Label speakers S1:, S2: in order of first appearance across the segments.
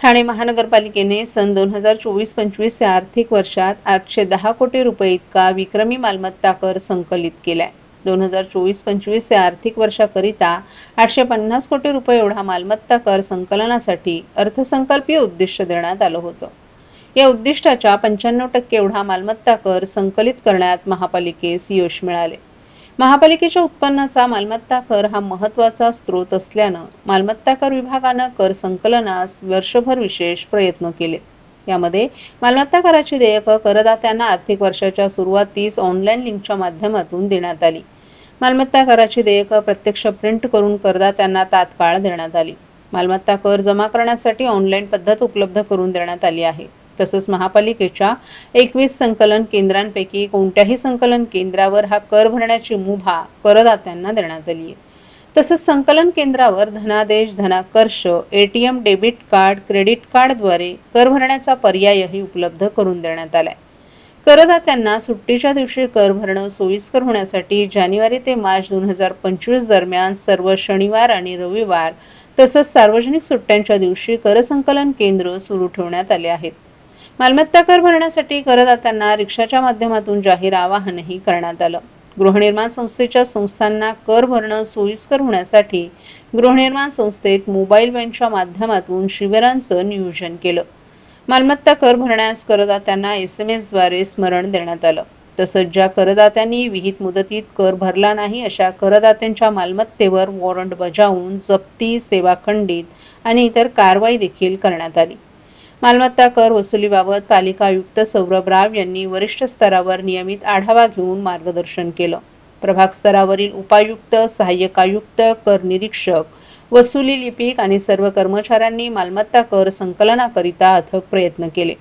S1: ठाणे महानगरपालिकेने सन 2024-25 या आर्थिक वर्षात 810 कोटी रुपये इतका विक्रमी मालमत्ता कर संकलित केलाय. 2024-25 या आर्थिक वर्षाकरिता 850 कोटी रुपये एवढा मालमत्ता कर संकलनासाठी अर्थसंकल्पीय उद्दिष्ट देण्यात आलं होतं. या उद्दिष्टाच्या 95% एवढा मालमत्ता कर संकलित करण्यात महापालिकेस यश मिळाले. महापालिकेच्या उत्पन्नाचा मालमत्ता कर हा महत्त्वाचा स्रोत असल्यानं मालमत्ता कर विभागानं कर संकलनास वर्षभर विशेष प्रयत्न केले. यामध्ये मालमत्ता कराची देयकं करदात्यांना आर्थिक वर्षाच्या सुरुवातीस ऑनलाईन लिंकच्या माध्यमातून देण्यात आली. मालमत्ता कराची देयकं प्रत्यक्ष प्रिंट करून करदात्यांना तात्काळ देण्यात आली. मालमत्ता कर जमा करण्यासाठी ऑनलाईन पद्धत उपलब्ध करून देण्यात आली आहे. तसंच महापालिकेच्या 21 संकलन केंद्रांपैकी कोणत्याही संकलन केंद्रावर हा कर भरण्याची मुभा करदात्यांना देण्यात आली आहे. तसंच संकलन केंद्रावर धनादेश, धनाकर्ष, एटीएम, डेबिट कार्ड, क्रेडिट कार्डद्वारे कर भरण्याचा पर्यायही उपलब्ध करून देण्यात आलाय. करदात्यांना सुट्टीच्या दिवशी कर भरणं सोयीस्कर होण्यासाठी जानेवारी ते मार्च 2025 दरम्यान सर्व शनिवार आणि रविवार तसंच सार्वजनिक सुट्ट्यांच्या दिवशी कर संकलन केंद्र सुरू ठेवण्यात आले आहेत. मालमत्ता कर भरण्यासाठी करदात्यांना रिक्षाच्या माध्यमातून जाहीर आवाहनही करण्यात आलं. गृहनिर्माण संस्थेच्या संस्थांना कर भरणं सोयीस्कर होण्यासाठी गृहनिर्माण संस्थेत मोबाईल व्हॅनच्या माध्यमातून शिबिरांचं नियोजन केलं. मालमत्ता कर भरण्यास करदात्यांना SMS द्वारे स्मरण देण्यात आलं. तसंच ज्या करदात्यांनी विहित मुदतीत कर भरला नाही अशा करदात्यांच्या मालमत्तेवर वॉरंट बजावून जप्ती, सेवा खंडित आणि इतर कारवाई देखील करण्यात आली. मालमत्ता कर वसुलीबाबत पालिका आयुक्त सौरभ राव यांनी वरिष्ठ स्तरावर नियमित आढावा घेऊन मार्गदर्शन केलं. प्रभाग स्तरावरील उपायुक्त, सहाय्यक आयुक्त, कर निरीक्षक, वसुली लिपिक आणि सर्व कर्मचाऱ्यांनी मालमत्ता कर संकलनाकरिता अथक प्रयत्न केले.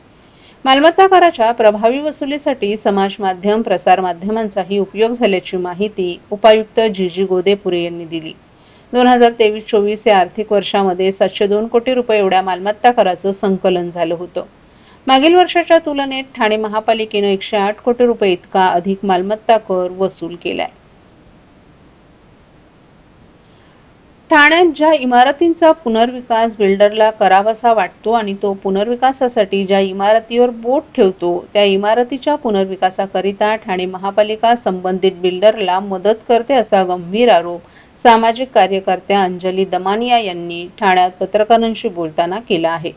S1: मालमत्ता कराच्या प्रभावी वसुलीसाठी समाज माध्यम, प्रसार माध्यमांचाही उपयोग झाल्याची माहिती उपायुक्त जी गोदेपुरे यांनी दिली. 2023-24 या आर्थिक वर्षामध्ये 702 कोटी रुपये एवढ्या मालमत्ता कराचं संकलन झालं होतं. मागील वर्षाच्या तुलनेत ठाणे महापालिकेनं 108 कोटी रुपये इतका अधिक मालमत्ता कर वसूल केलाय. ठाण्यात ज्या इमारतींचा पुनर्विकास बिल्डरला करावासा वाटतो आणि तो पुनर्विकासासाठी ज्या इमारतीवर बोट ठेवतो त्या इमारतीच्या पुनर्विकासाकरिता ठाणे महापालिका संबंधित बिल्डरला मदत करते असा गंभीर आरोप सामाजिक कार्यकर्त्या अंजली दमानिया यांनी ठाण्यात पत्रकारांशी बोलताना केला आहे.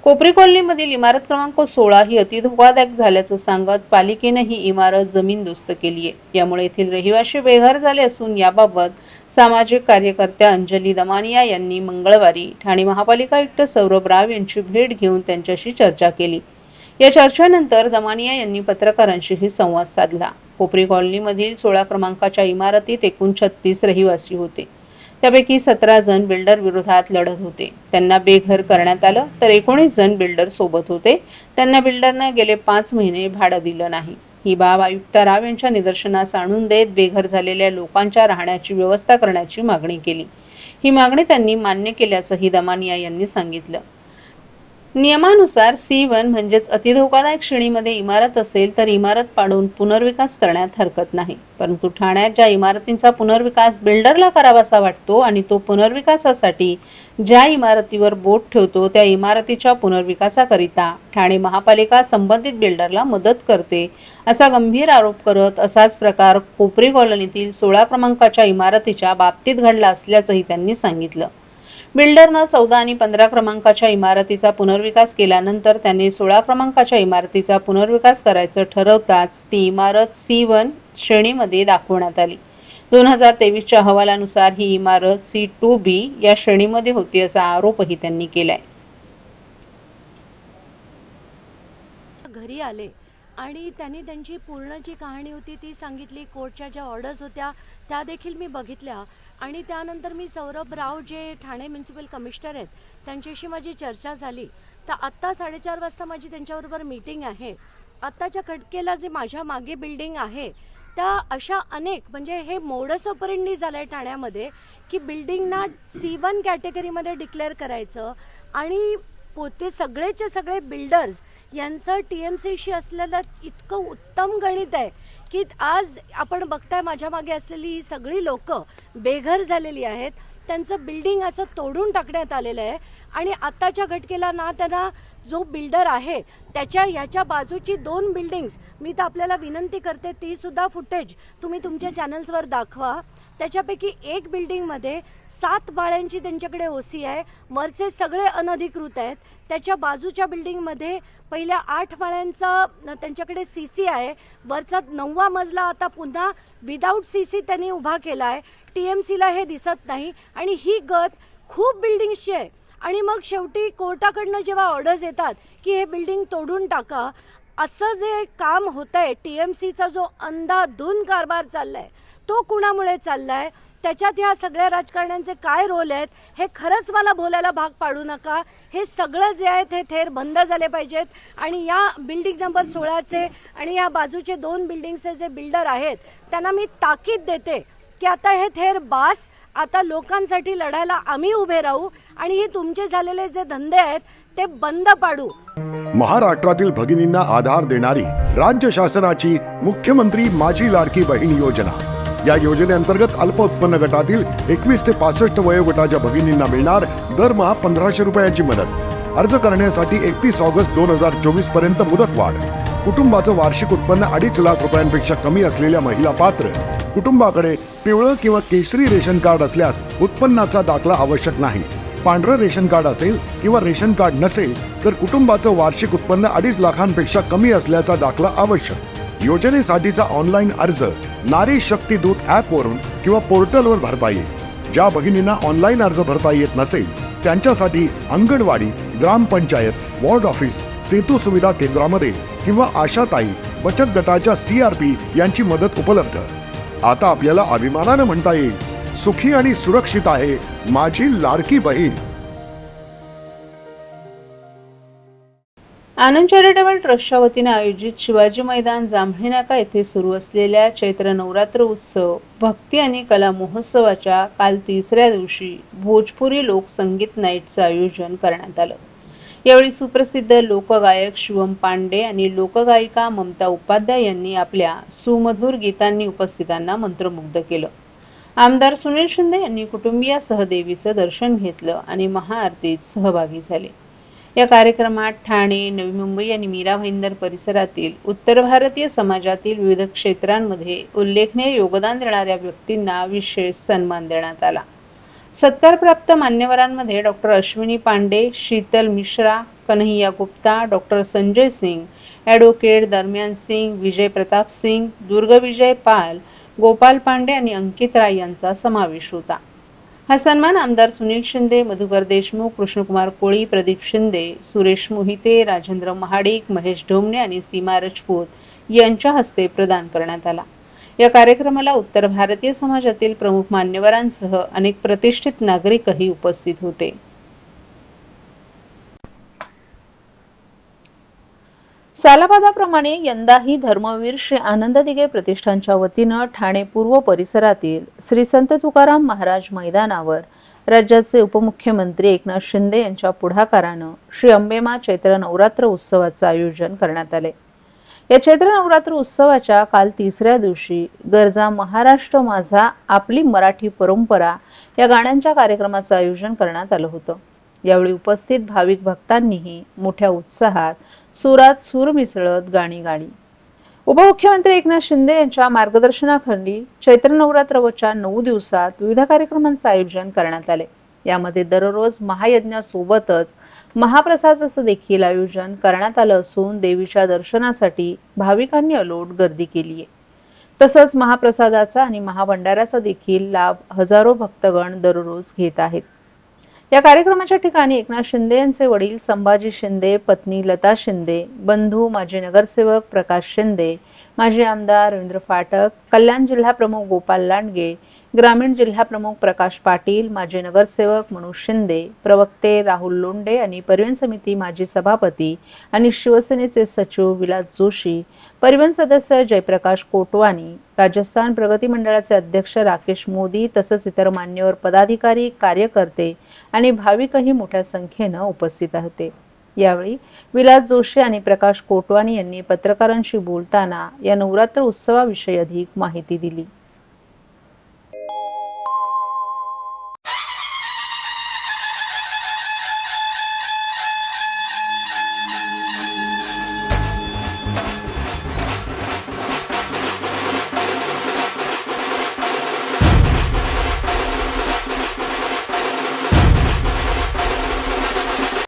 S1: कोपरी कॉलनीमधील इमारत क्रमांक 16 ही अतिधोकादायक झाल्याचं सांगत पालिकेने ही इमारत जमीनदोस्त केली आहे. यामुळे येथील रहिवासी बेघर झाले असून याबाबत सामाजिक कार्यकर्त्या अंजली दमानिया यांनी मंगळवारी ठाणे महापालिका आयुक्त सौरभ राव यांची भेट घेऊन त्यांच्याशी चर्चा केली. या चर्चेनंतर दमानिया यांनी पत्रकारांशीही संवाद साधला. कोपरी कॉलनीमधील 16 क्रमांकाच्या इमारतीत एकूण 36 रहिवासी होते. त्यापैकी 17 जण बिल्डर विरोधात लढत होते. त्यांना बेघर करण्यात आलं तर 19 जण बिल्डर सोबत होते. त्यांना बिल्डरनं गेले 5 महिने भाडं दिलं नाही. ही बाब आयुक्त राव यांच्या निदर्शनास आणून देत बेघर झालेल्या लोकांच्या राहण्याची व्यवस्था करण्याची मागणी केली. ही मागणी त्यांनी मान्य केल्याचंही दमानिया यांनी सांगितलं. नियमानुसार C1 म्हणजेच अतिधोकादायक श्रेणीमध्ये इमारत असेल तर इमारत पाडून पुनर्विकास करण्यात हरकत नाही. परंतु ठाण्यात ज्या इमारतींचा पुनर्विकास बिल्डरला करावासा वाटतो आणि तो पुनर्विकासासाठी ज्या इमारतीवर बोट ठेवतो त्या इमारतीच्या पुनर्विकासाकरिता ठाणे महापालिका संबंधित बिल्डरला मदत करते असा गंभीर आरोप करत असाच प्रकार कोपरी कॉलनीतील 16 क्रमांकाच्या इमारतीच्या बाबतीत घडला असल्याचंही त्यांनी सांगितलं. बिल्डरनं 14 आणि 15 क्रमांकाच्या इमारतीचा पुनर्विकास केल्यानंतर त्यांनी 16 क्रमांकाच्या इमारतीचा पुनर्विकास करायचं ठरवताच ती इमारत C1 श्रेणीमध्ये दाखवण्यात आली. 2023च्या अहवालानुसार ही इमारत C2B या श्रेणीमध्ये होती असा आरोपही त्यांनी केलाय.
S2: घरी आले आणि त्यांनी त्यांची पूर्ण जी कहाणी होती ती सांगितली. कोर्टच्या ज्या ऑर्डर्स होत्या त्या देखील मी बघितल्या आणि त्यानंतर मी सौरभ राव जे ठाणे म्युनिसिपल कमिशनर आहेत त्यांच्याशी माझी चर्चा झाली. तर आत्ता 4:30 वाजता माझी त्यांच्याबरोबर मीटिंग आहे. आत्ताच्या खटकेला जे माझ्या मागे बिल्डिंग आहे त्या अशा अनेक म्हणजे हे मोडस ऑपरेंडी झालं आहे ठाण्यामध्ये की बिल्डिंगना C1 कॅटेगरीमध्ये डिक्लेअर करायचं आणि पोते सगळेचे सगळे बिल्डर्स यांचं TMCशी असलेलं इतकं उत्तम गणित आहे की आज आपण बघताय माझ्या मागे असलेली ही सगळी लोक बेघर झालेली आहेत. त्यांचं बिल्डिंग असं तोडून टाकण्यात आलेलं आहे आणि आत्ताच्या घटकेला ना त्यांना जो बिल्डर आहे ह्याच्या बाजूची 2 बिल्डिंग्स मी तर आपल्याला विनंती करते ती सुद्धा फुटेज तुम्ही तुमच्या चॅनल्सवर दाखवा. त्याच्यापैकी एक बिल्डिंगमध्ये 7 बाळ्यांची त्यांच्याकडे ओसी आहे, वरचे सगळे अनधिकृत आहेत. त्याच्या बाजूच्या बिल्डिंगमध्ये पहिल्या 8 बाळ्यांचा त्यांच्याकडे सीसी आहे, वरचा 9वा मजला आता पुन्हा विदाऊट सीसी त्यांनी उभा केला आहे. TMCला हे दिसत नाही आणि ही गत खूप बिल्डिंग्सची आहे. आणि मग शेवटी कोर्टाकडनं जेव्हा ऑर्डर्स येतात की हे बिल्डिंग तोडून टाका, असं जे काम होतंय, TMCचा जो अंधाधुंद कारभार चाललाय तो कुणामुळे चाललाय, त्याच्यात ह्या सगळ्या राजकारण्यांचे काय रोल आहेत हे खरंच मला बोलायला भाग पाडू नका. हे सगळं जे आहे ते थेर बंद झाले पाहिजेत. आणि या बिल्डिंग नंबर 16चे आणि या बाजूचे 2 बिल्डिंगचे जे बिल्डर आहेत त्यांना मी ताकीद देते की आता हे थेर बास, आता लोकांसाठी लढायला आम्ही उभे राहू आणि हे तुमचे झालेले जे धंदे आहेत ते बंद पाडू.
S3: महाराष्ट्रातील भगिनींना आधार देणारी राज्य शासनाची मुख्यमंत्री माझी लाडकी बहीण योजना. या योजनेअंतर्गत अल्प उत्पन्न गटातील 21 ते 65 वयोगटाच्या भगिनींना मिळणार दरमहा 1500 रुपयांची मदत. अर्ज करण्यासाठी 31 ऑगस्ट 2024 पर्यंत मुदतवाढ. कुटुंबाचं वार्षिक उत्पन्न 2.5 लाख रुपयांपेक्षा कमी असलेल्या महिला पात्र. कुटुंबाकडे पिवळं किंवा केशरी रेशन कार्ड असल्यास उत्पन्नाचा दाखला आवश्यक नाही. पांढरं रेशन कार्ड असेल किंवा रेशन कार्ड नसेल तर कुटुंबाचं वार्षिक उत्पन्न 2.5 लाखांपेक्षा कमी असल्याचा दाखला आवश्यक. योजनेसाठीचा ऑनलाईन अर्ज नारी शक्ती दूत ॲपवरून किंवा पोर्टलवर भरता येईल. ज्या भगिनींना ऑनलाईन अर्ज भरता येत नसेल त्यांच्यासाठी अंगणवाडी, ग्रामपंचायत, वॉर्ड ऑफिस, सेतू सुविधा केंद्रामध्ये किंवा आशाताई बचत गटाच्या CRP यांची मदत उपलब्ध. आता आपल्याला अभिमानानं म्हणता येईल, सुखी आणि सुरक्षित आहे माझी लाडकी बहीण.
S1: आनंद चॅरिटेबल ट्रस्टच्या वतीने आयोजित शिवाजी मैदान जांभळी नाका येथे सुरू असलेल्या चैत्र नवरात्र उत्सव भक्ती आणि कला महोत्सवाच्या काल 3ऱ्या दिवशी भोजपुरी लोकसंगीत नाईटचं आयोजन करण्यात आलं. यावेळी सुप्रसिद्ध लोकगायक शिवम पांडे आणि लोकगायिका ममता उपाध्याय यांनी आपल्या सुमधुर गीतांनी उपस्थितांना मंत्रमुग्ध केलं. आमदार सुनील शिंदे यांनी कुटुंबियासह देवीचं दर्शन घेतलं आणि महाआरतीत सहभागी झाले. या कार्यक्रमात ठाणे, नवी मुंबई आणि मीरा भाईंदर परिसरातील उत्तर भारतीय समाजातील विविध क्षेत्रांमध्ये उल्लेखनीय योगदान देणाऱ्या व्यक्तींना विशेष सन्मान देण्यात आला. सत्कारप्राप्त मान्यवरांमध्ये doctor Ashwini Pandey, Sheetal Mishra, Kanhaiya Gupta, doctor Sanjay Singh, advocate दरम्यान सिंग, विजय प्रताप सिंग, दुर्गविजय पाल, गोपाल पांडे आणि अंकित राय यांचा समावेश होता. हा सन्मान आमदार सुनील शिंदे, मधुकर देशमुख, कृष्णकुमार कोळी, प्रदीप शिंदे, सुरेश मोहिते, राजेंद्र महाडिक, महेश ढोमणे आणि सीमा राजपूत यांच्या हस्ते प्रदान करण्यात आला. या कार्यक्रमाला उत्तर भारतीय समाजातील प्रमुख मान्यवरांसह अनेक प्रतिष्ठित नागरिकही उपस्थित होते. सालाबादाप्रमाणे यंदाही धर्मवीर श्री आनंद दिघे प्रतिष्ठानच्या वतीनं ठाणे पूर्व परिसरातील श्री संत तुकाराम महाराज मैदानावर राज्याचे उपमुख्यमंत्री एकनाथ शिंदे यांच्या पुढाकारानं श्री अंबेमा चैत्र नवरात्र उत्सवाचं आयोजन करण्यात आले. या चैत्र नवरात्र उत्सवाच्या काल 3ऱ्या दिवशी गरजा महाराष्ट्र माझा, आपली मराठी परंपरा या गाण्यांच्या कार्यक्रमाचं आयोजन करण्यात आलं होतं. यावेळी उपस्थित भाविक भक्तांनीही मोठ्या उत्साहात सुरात सूर मिसळत गाणी गाणी. उपमुख्यमंत्री एकनाथ शिंदे यांच्या मार्गदर्शनाखाली चैत्र नवरात्रच्या 9 दिवसात विविध कार्यक्रमांचं आयोजन करण्यात आले. यामध्ये दररोज महायज्ञासोबतच महाप्रसादाचं देखील आयोजन करण्यात आलं असून देवीच्या दर्शनासाठी भाविकांनी अलोट गर्दी केली आहे. तसंच महाप्रसादाचा आणि महाभंडाऱ्याचा देखील लाभ हजारो भक्तगण दररोज घेत आहेत. या कार्यक्रमाच्या ठिकाणी एकनाथ शिंदे यांचे वडील संभाजी शिंदे, पत्नी लता शिंदे, बंधू माजी नगरसेवक प्रकाश शिंदे, माजी आमदार रवींद्र फाटक, कल्याण जिल्हा प्रमुख गोपाल लांडगे, ग्रामीण जिल्हा प्रमुख प्रकाश पाटील, माजी नगरसेवक मनोज शिंदे, प्रवक्ते राहुल लोंढे आणि परिवहन समिती माजी सभापती आणि शिवसेनेचे सचिव विलास जोशी, परिवहन सदस्य जयप्रकाश कोटवानी, राजस्थान प्रगती मंडळाचे अध्यक्ष राकेश मोदी तसंच इतर मान्यवर पदाधिकारी, कार्यकर्ते आणि भाविकही मोठ्या संख्येनं उपस्थित होते. यावेळी विलास जोशी आणि प्रकाश कोटवानी यांनी पत्रकारांशी बोलताना या नवरात्र उत्सवाविषयी अधिक माहिती दिली.